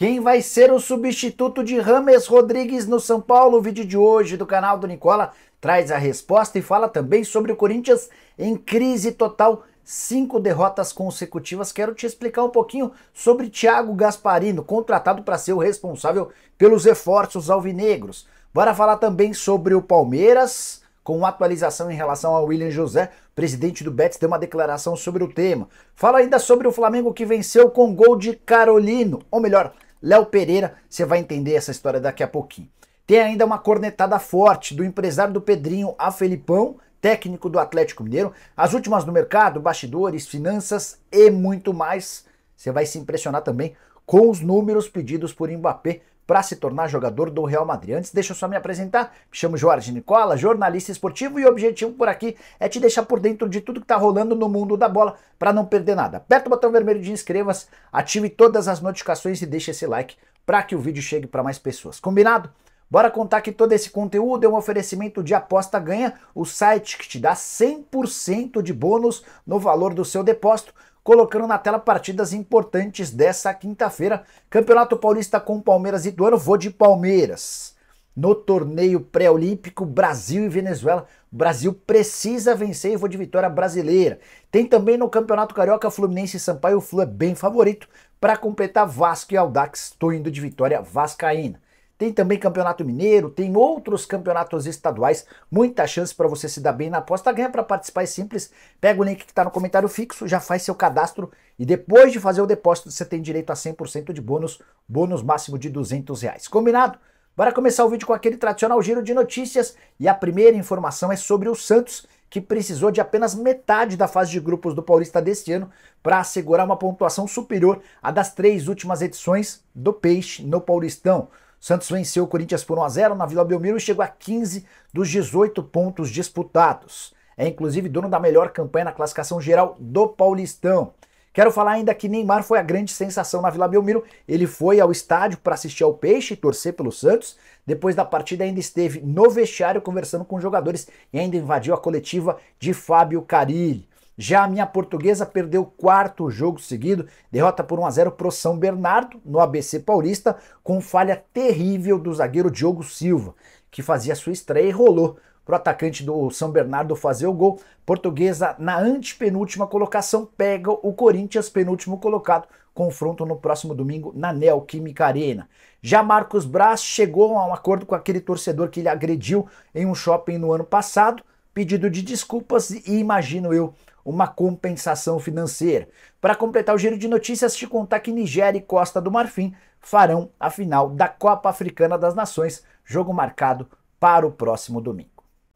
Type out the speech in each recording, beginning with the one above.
Quem vai ser o substituto de James Rodrigues no São Paulo? O vídeo de hoje do canal do Nicola traz a resposta e fala também sobre o Corinthians em crise total, 5 derrotas consecutivas. Quero te explicar um pouquinho sobre Thiago Gasparino, contratado para ser o responsável pelos reforços alvinegros. Bora falar também sobre o Palmeiras, com atualização em relação ao William José. O presidente do Betis deu uma declaração sobre o tema. Fala ainda sobre o Flamengo que venceu com gol de Carolino, ou melhor, Léo Pereira. Você vai entender essa história daqui a pouquinho. Tem ainda uma cornetada forte do empresário do Pedrinho a Felipão, técnico do Atlético Mineiro. As últimas no mercado, bastidores, finanças e muito mais. Você vai se impressionar também com os números pedidos por Mbappé para se tornar jogador do Real Madrid. Antes, deixa eu só me apresentar. Me chamo Jorge Nicola, jornalista esportivo, e o objetivo por aqui é te deixar por dentro de tudo que está rolando no mundo da bola para não perder nada. Aperta o botão vermelho de inscreva-se, ative todas as notificações e deixa esse like para que o vídeo chegue para mais pessoas. Combinado? Bora contar que todo esse conteúdo é um oferecimento de Aposta Ganha, o site que te dá 100% de bônus no valor do seu depósito, colocando na tela partidas importantes dessa quinta-feira. Campeonato Paulista com Palmeiras e Ituano, vou de Palmeiras. No torneio pré-olímpico, Brasil e Venezuela, o Brasil precisa vencer e vou de vitória brasileira. Tem também no Campeonato Carioca, Fluminense e Sampaio, o Flu é bem favorito. Para completar, Vasco e Audax, estou indo de vitória vascaína. Tem também Campeonato Mineiro, tem outros campeonatos estaduais, muita chance para você se dar bem na aposta ganha. Para participar é simples, pega o link que está no comentário fixo, já faz seu cadastro e depois de fazer o depósito você tem direito a 100% de bônus máximo de R$200. Combinado? Bora começar o vídeo com aquele tradicional giro de notícias e a primeira informação é sobre o Santos, que precisou de apenas metade da fase de grupos do Paulista deste ano para assegurar uma pontuação superior à das 3 últimas edições do Peixe no Paulistão. Santos venceu o Corinthians por 1-0 na Vila Belmiro e chegou a 15 dos 18 pontos disputados. É inclusive dono da melhor campanha na classificação geral do Paulistão. Quero falar ainda que Neymar foi a grande sensação na Vila Belmiro. Ele foi ao estádio para assistir ao Peixe e torcer pelo Santos. Depois da partida ainda esteve no vestiário conversando com os jogadores e ainda invadiu a coletiva de Fábio Carille. Já a minha portuguesa perdeu o 4º jogo seguido, derrota por 1-0 pro São Bernardo, no ABC Paulista, com falha terrível do zagueiro Diogo Silva, que fazia sua estreia e rolou pro atacante do São Bernardo fazer o gol. Portuguesa, na antepenúltima colocação, pega o Corinthians, penúltimo colocado, confronto no próximo domingo na Neoquímica Arena. Já Marcos Braz chegou a um acordo com aquele torcedor que ele agrediu em um shopping no ano passado, pedido de desculpas e, imagino eu, uma compensação financeira. Para completar o giro de notícias, te contar que Nigéria e Costa do Marfim farão a final da Copa Africana das Nações, jogo marcado para o próximo domingo.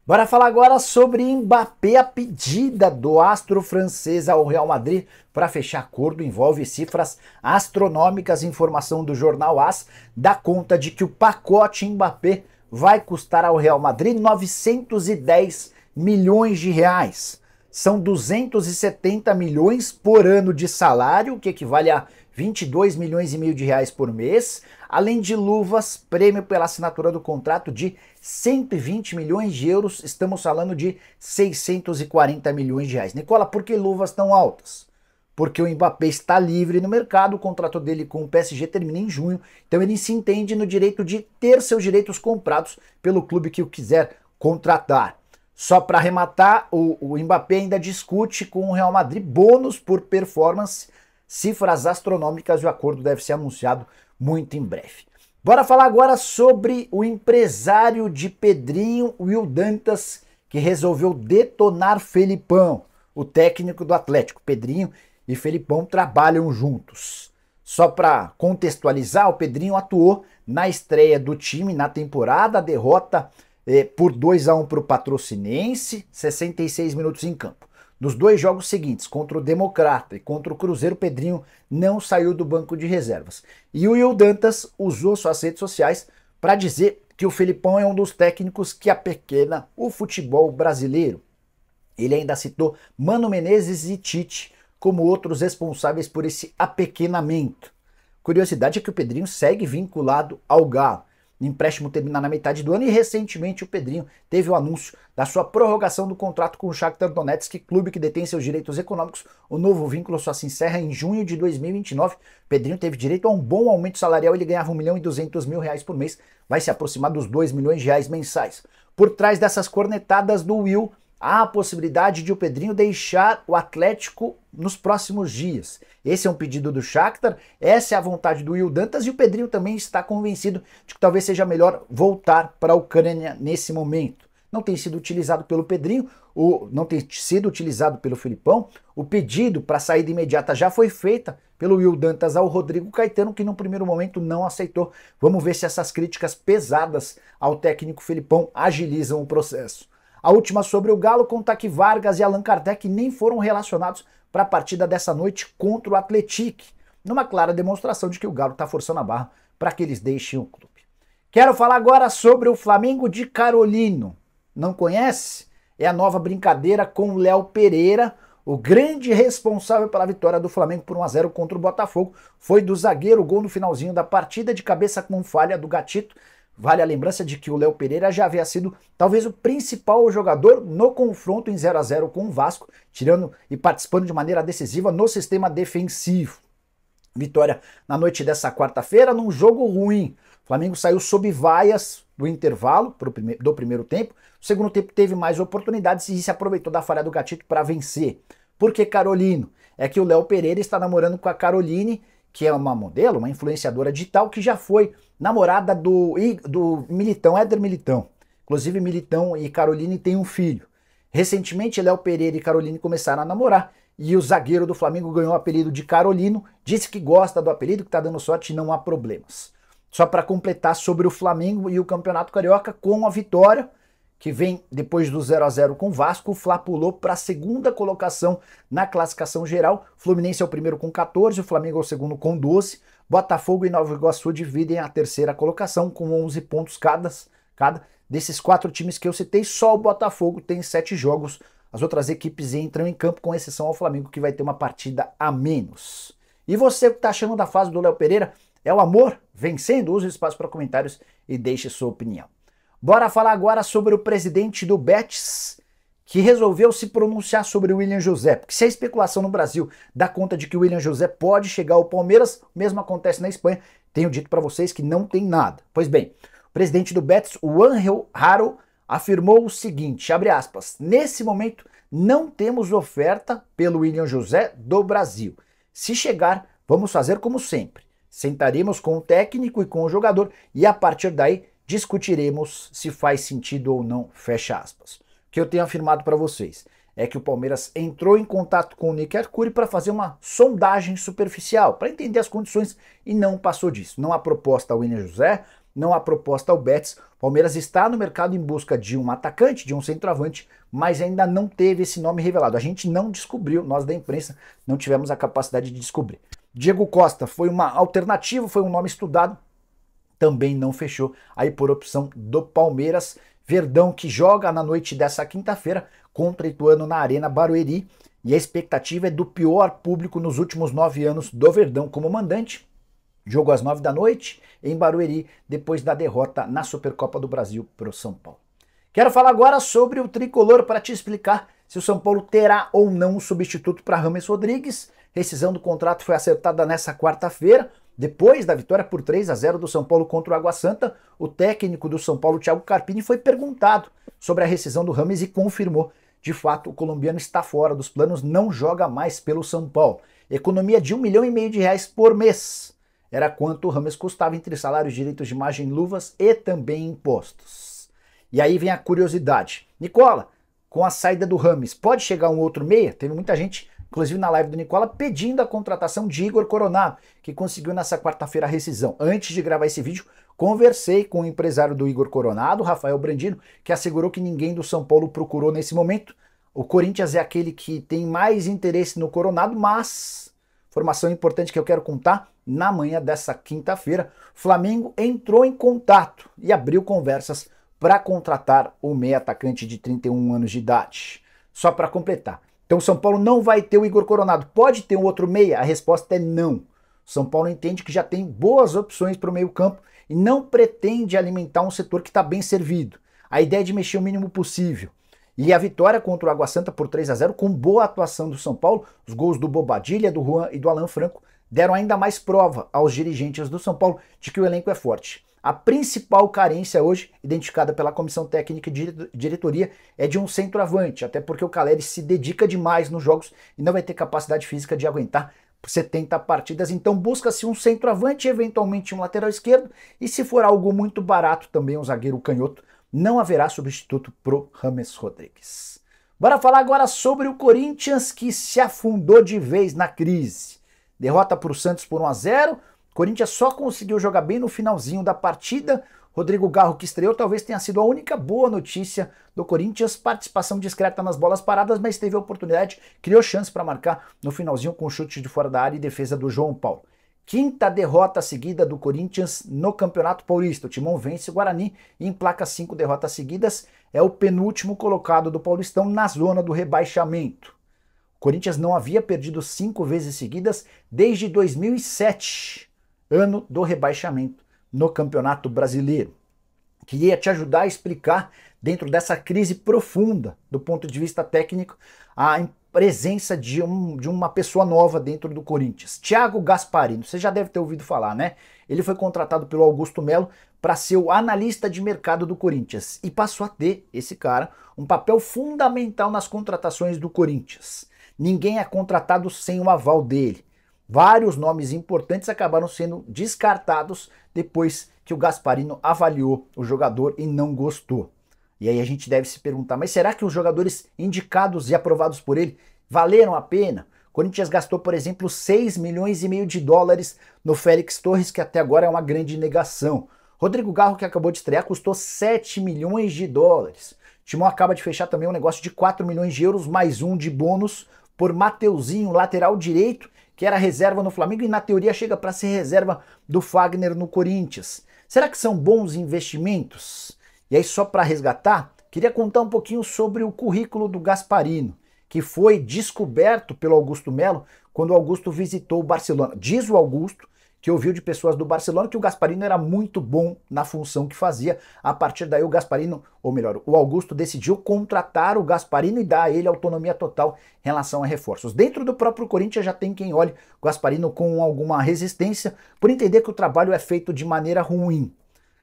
Bora falar agora sobre Mbappé. A pedida do astro francês ao Real Madrid para fechar acordo envolve cifras astronômicas. Informação do jornal AS dá conta de que o pacote Mbappé vai custar ao Real Madrid 910 milhões de reais. São 270 milhões por ano de salário, o que equivale a 22 milhões e meio de reais por mês, além de luvas, prêmio pela assinatura do contrato de 120 milhões de euros, estamos falando de 640 milhões de reais. Nicola, por que luvas tão altas? Porque o Mbappé está livre no mercado, o contrato dele com o PSG termina em junho, então ele se entende no direito de ter seus direitos comprados pelo clube que o quiser contratar. Só para arrematar, o Mbappé ainda discute com o Real Madrid bônus por performance, cifras astronômicas, e o acordo deve ser anunciado muito em breve. Bora falar agora sobre o empresário de Pedrinho, Will Dantas, que resolveu detonar Felipão, o técnico do Atlético. Pedrinho e Felipão trabalham juntos. Só para contextualizar, o Pedrinho atuou na estreia do time na temporada, a derrota por 2-1 para o Patrocinense, 66 minutos em campo. Nos 2 jogos seguintes, contra o Democrata e contra o Cruzeiro, Pedrinho não saiu do banco de reservas. E o Will Dantas usou suas redes sociais para dizer que o Felipão é um dos técnicos que apequena o futebol brasileiro. Ele ainda citou Mano Menezes e Tite como outros responsáveis por esse apequenamento. Curiosidade é que o Pedrinho segue vinculado ao Galo. O empréstimo termina na metade do ano e recentemente o Pedrinho teve o anúncio da sua prorrogação do contrato com o Shakhtar Donetsk, clube que detém seus direitos econômicos. O novo vínculo só se encerra em junho de 2029. O Pedrinho teve direito a um bom aumento salarial, ele ganhava R$ 1.200.000 por mês, vai se aproximar dos R$ 2 milhões mensais. Por trás dessas cornetadas do Will, há a possibilidade de o Pedrinho deixar o Atlético nos próximos dias. Esse é um pedido do Shakhtar, essa é a vontade do Will Dantas e o Pedrinho também está convencido de que talvez seja melhor voltar para a Ucrânia nesse momento. Não tem sido utilizado pelo Pedrinho, não tem sido utilizado pelo Filipão. O pedido para saída imediata já foi feita pelo Will Dantas ao Rodrigo Caetano, que no primeiro momento não aceitou. Vamos ver se essas críticas pesadas ao técnico Filipão agilizam o processo. A última sobre o Galo, contar que Vargas e Allan Kardec nem foram relacionados para a partida dessa noite contra o Atlético, numa clara demonstração de que o Galo está forçando a barra para que eles deixem o clube. Quero falar agora sobre o Flamengo de Carolino. Não conhece? É a nova brincadeira com o Léo Pereira, o grande responsável pela vitória do Flamengo por 1-0 contra o Botafogo. Foi do zagueiro, o gol no finalzinho da partida, de cabeça com falha do Gatito. Vale a lembrança de que o Léo Pereira já havia sido talvez o principal jogador no confronto em 0-0 com o Vasco, tirando e participando de maneira decisiva no sistema defensivo. Vitória na noite dessa quarta-feira num jogo ruim. O Flamengo saiu sob vaias do intervalo do primeiro tempo. O segundo tempo teve mais oportunidades e se aproveitou da falha do Gatito para vencer. Por que Carolino? É que o Léo Pereira está namorando com a Caroline, que é uma modelo, uma influenciadora digital, que já foi namorada do Militão, Éder Militão. Inclusive, Militão e Caroline têm um filho. Recentemente, Léo Pereira e Caroline começaram a namorar e o zagueiro do Flamengo ganhou o apelido de Carolino, disse que gosta do apelido, que está dando sorte e não há problemas. Só para completar sobre o Flamengo e o Campeonato Carioca, com a vitória, que vem depois do 0-0 com o Vasco, o Fla pulou para a segunda colocação na classificação geral. Fluminense é o primeiro com 14, o Flamengo é o segundo com 12. Botafogo e Nova Iguaçu dividem a terceira colocação com 11 pontos cada. Desses 4 times que eu citei, só o Botafogo tem 7 jogos. As outras equipes entram em campo, com exceção ao Flamengo, que vai ter uma partida a menos. E você que está achando da fase do Léo Pereira? É o amor vencendo? Use o espaço para comentários e deixe sua opinião. Bora falar agora sobre o presidente do Betis, que resolveu se pronunciar sobre o William José. Porque se a especulação no Brasil dá conta de que o William José pode chegar ao Palmeiras, o mesmo acontece na Espanha. Tenho dito para vocês que não tem nada. Pois bem, o presidente do Betis, o Ángel Haro, afirmou o seguinte, abre aspas, nesse momento não temos oferta pelo William José do Brasil. Se chegar, vamos fazer como sempre. Sentaremos com o técnico e com o jogador e a partir daí discutiremos se faz sentido ou não, fecha aspas. O que eu tenho afirmado para vocês é que o Palmeiras entrou em contato com o Nick Arcuri para fazer uma sondagem superficial, para entender as condições e não passou disso. Não há proposta ao William José, não há proposta ao Betis. O Palmeiras está no mercado em busca de um atacante, de um centroavante, mas ainda não teve esse nome revelado. A gente não descobriu, nós da imprensa não tivemos a capacidade de descobrir. Diego Costa foi uma alternativa, foi um nome estudado, também não fechou, aí por opção do Palmeiras. Verdão que joga na noite dessa quinta-feira contra Ituano na Arena Barueri, e a expectativa é do pior público nos últimos 9 anos do Verdão como mandante. Jogo às 9 da noite em Barueri, depois da derrota na Supercopa do Brasil para o São Paulo. Quero falar agora sobre o Tricolor para te explicar se o São Paulo terá ou não um substituto para James Rodrigues. Rescisão do contrato foi acertada nessa quarta-feira. Depois da vitória por 3-0 do São Paulo contra o Água Santa, o técnico do São Paulo, Thiago Carpini, foi perguntado sobre a rescisão do James e confirmou. De fato, o colombiano está fora dos planos, não joga mais pelo São Paulo. Economia de R$1,5 milhão por mês. Era quanto o James custava entre salários, direitos de imagem, luvas e também impostos. E aí vem a curiosidade. Nicola, com a saída do James, pode chegar um outro meia? Teve muita gente, inclusive na live do Nicola, pedindo a contratação de Igor Coronado, que conseguiu nessa quarta-feira a rescisão. Antes de gravar esse vídeo, conversei com o empresário do Igor Coronado, Rafael Brandino, que assegurou que ninguém do São Paulo procurou nesse momento. O Corinthians é aquele que tem mais interesse no Coronado, mas, informação importante que eu quero contar, na manhã dessa quinta-feira, Flamengo entrou em contato e abriu conversas para contratar o meia atacante de 31 anos de idade. Só para completar. Então o São Paulo não vai ter o Igor Coronado. Pode ter um outro meia? A resposta é não. São Paulo entende que já tem boas opções para o meio-campo e não pretende alimentar um setor que está bem servido. A ideia é de mexer o mínimo possível. E a vitória contra o Água Santa por 3-0, com boa atuação do São Paulo, os gols do Bobadilha, do Juan e do Alan Franco, deram ainda mais prova aos dirigentes do São Paulo de que o elenco é forte. A principal carência hoje, identificada pela comissão técnica e diretoria, é de um centroavante, até porque o Caleri se dedica demais nos jogos e não vai ter capacidade física de aguentar 70 partidas, então busca-se um centroavante, eventualmente um lateral esquerdo, e se for algo muito barato também um zagueiro canhoto, não haverá substituto pro James Rodrigues. Bora falar agora sobre o Corinthians, que se afundou de vez na crise. Derrota para o Santos por 1-0, Corinthians só conseguiu jogar bem no finalzinho da partida. Rodrigo Garro, que estreou, talvez tenha sido a única boa notícia do Corinthians. Participação discreta nas bolas paradas, mas teve a oportunidade, criou chance para marcar no finalzinho com chute de fora da área e defesa do João Paulo. Quinta derrota seguida do Corinthians no Campeonato Paulista. O Timão vence o Guarani e emplaca 5 derrotas seguidas. É o penúltimo colocado do Paulistão na zona do rebaixamento. O Corinthians não havia perdido 5 vezes seguidas desde 2007, ano do rebaixamento no Campeonato Brasileiro. Queria te ajudar a explicar, dentro dessa crise profunda do ponto de vista técnico, a presença de uma pessoa nova dentro do Corinthians. Thiago Gasparino, você já deve ter ouvido falar, né? Ele foi contratado pelo Augusto Melo para ser o analista de mercado do Corinthians e passou a ter, esse cara, um papel fundamental nas contratações do Corinthians. Ninguém é contratado sem o aval dele. Vários nomes importantes acabaram sendo descartados depois que o Gasparino avaliou o jogador e não gostou. E aí a gente deve se perguntar, mas será que os jogadores indicados e aprovados por ele valeram a pena? O Corinthians gastou, por exemplo, 6,5 milhões de dólares no Félix Torres, que até agora é uma grande negação. Rodrigo Garro, que acabou de estrear, custou 7 milhões de dólares. O Timão acaba de fechar também um negócio de 4 milhões de euros, mais um de bônus por Mateuzinho, lateral direito, que era reserva no Flamengo e na teoria chega para ser reserva do Fagner no Corinthians. Será que são bons investimentos? E aí, só para resgatar, queria contar um pouquinho sobre o currículo do Gasparino, que foi descoberto pelo Augusto Melo quando o Augusto visitou o Barcelona. Diz o Augusto que ouviu de pessoas do Barcelona que o Gasparino era muito bom na função que fazia. A partir daí o Gasparino, ou melhor, o Augusto decidiu contratar o Gasparino e dar a ele autonomia total em relação a reforços. Dentro do próprio Corinthians já tem quem olhe o Gasparino com alguma resistência por entender que o trabalho é feito de maneira ruim.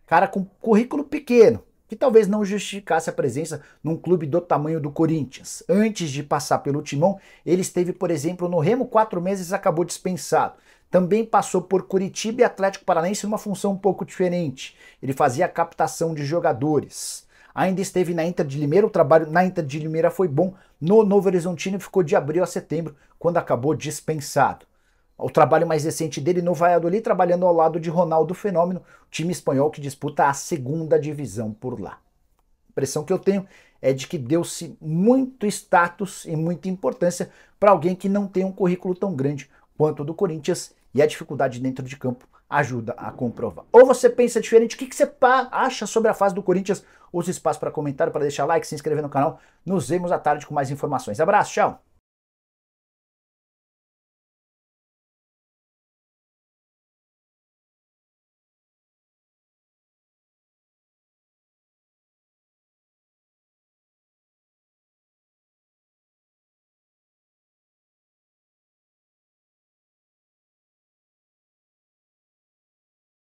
Cara com currículo pequeno, que talvez não justificasse a presença num clube do tamanho do Corinthians. Antes de passar pelo Timão, ele esteve, por exemplo, no Remo 4 meses e acabou dispensado. Também passou por Curitiba e Atlético Paranaense numa função um pouco diferente. Ele fazia a captação de jogadores. Ainda esteve na Inter de Limeira, o trabalho na Inter de Limeira foi bom. No Novo Horizontino ficou de abril a setembro, quando acabou dispensado. O trabalho mais recente dele no Valladolid, trabalhando ao lado de Ronaldo Fenômeno, time espanhol que disputa a segunda divisão por lá. A impressão que eu tenho é de que deu-se muito status e muita importância para alguém que não tem um currículo tão grande quanto o do Corinthians, e a dificuldade dentro de campo ajuda a comprovar. Ou você pensa diferente, o que você acha sobre a fase do Corinthians? Use espaço para comentário, para deixar like, se inscrever no canal. Nos vemos à tarde com mais informações. Abraço, tchau!